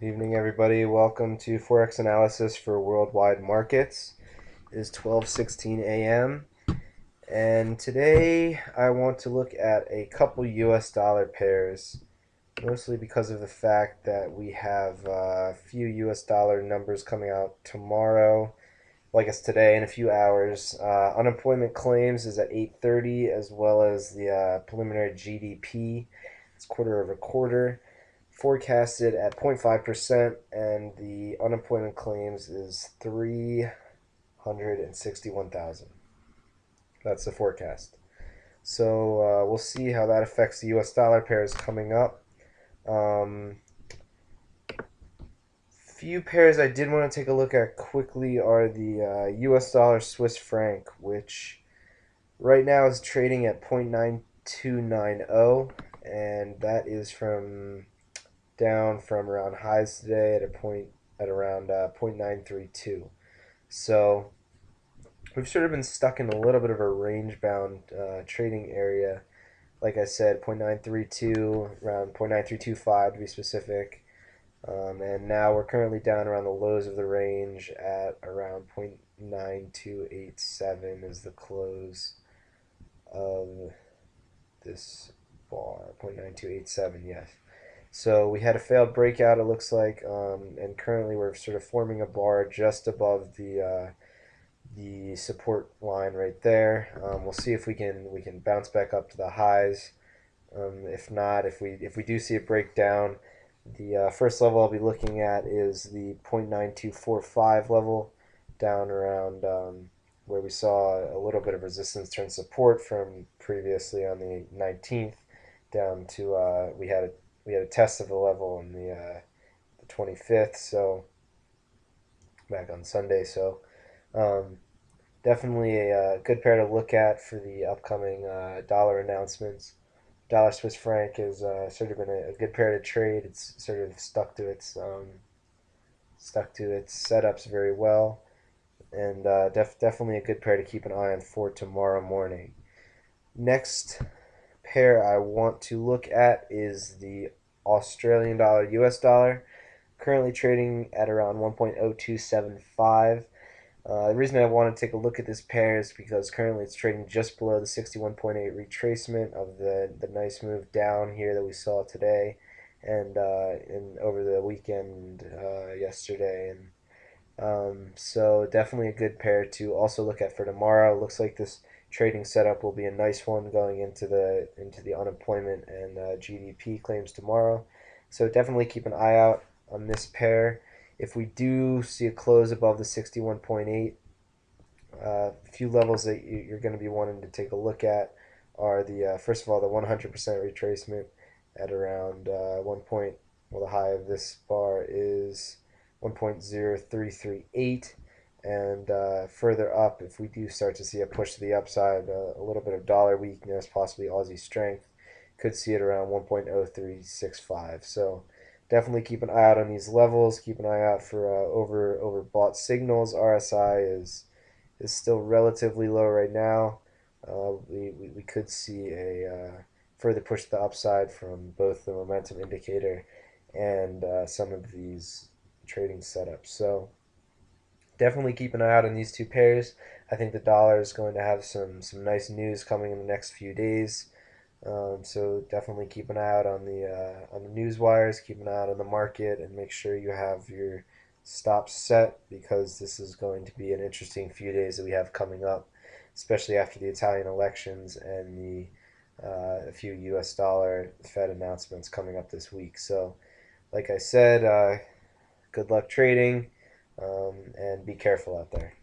Good evening, everybody. Welcome to Forex analysis for worldwide markets. It is 12:16 a.m. and today I want to look at a couple US dollar pairs, mostly because of the fact that we have a few US dollar numbers coming out tomorrow, well, I guess today in a few hours. Unemployment claims is at 8:30, as well as the preliminary GDP. It's quarter over quarter, forecasted at 0.5%, and the unemployment claims is 361,000. That's the forecast. So we'll see how that affects the US dollar pairs coming up. Few pairs I did want to take a look at quickly are the US dollar Swiss franc, which right now is trading at 0.9290, and that is from down from around highs today at around 0.932. So we've sort of been stuck in a little bit of a range bound trading area. Like I said, 0.932, around 0.9325 to be specific. And now we're currently down around the lows of the range at around 0.9287 is the close of this bar. 0.9287, yes. So we had a failed breakout, it looks like, and currently we're sort of forming a bar just above the support line right there. We'll see if we can bounce back up to the highs. If not, if we do see it break down, the first level I'll be looking at is the 0.9245 level, down around where we saw a little bit of resistance turn support from previously on the 19th, down to we had a test of the level on the 25th, so back on Sunday. So definitely a good pair to look at for the upcoming dollar announcements. Dollar Swiss franc is sort of been a good pair to trade. It's sort of stuck to its setups very well, and definitely a good pair to keep an eye on for tomorrow morning. Next pair I want to look at is the Australian dollar US dollar, currently trading at around 1.0275. The reason I want to take a look at this pair is because currently it's trading just below the 61.8 retracement of the nice move down here that we saw today and over the weekend yesterday. And so definitely a good pair to also look at for tomorrow. Looks like this trading setup will be a nice one going into the unemployment and GDP claims tomorrow. So definitely keep an eye out on this pair. If we do see a close above the 61.8, a few levels that you're going to be wanting to take a look at are the first of all the 100% retracement at around well, the high of this bar is 1.0338, and further up, if we do start to see a push to the upside, a little bit of dollar weakness, possibly Aussie strength, could see it around 1.0365. So definitely keep an eye out on these levels. Keep an eye out for overbought signals. RSI is still relatively low right now. We could see a further push to the upside from both the momentum indicator and some of these trading setups. So definitely keep an eye out on these two pairs. I think the dollar is going to have some nice news coming in the next few days. So definitely keep an eye out on the news wires, keep an eye out on the market, and make sure you have your stops set, because this is going to be an interesting few days that we have coming up, especially after the Italian elections and the a few U.S. dollar Fed announcements coming up this week. So, like I said, good luck trading, and be careful out there.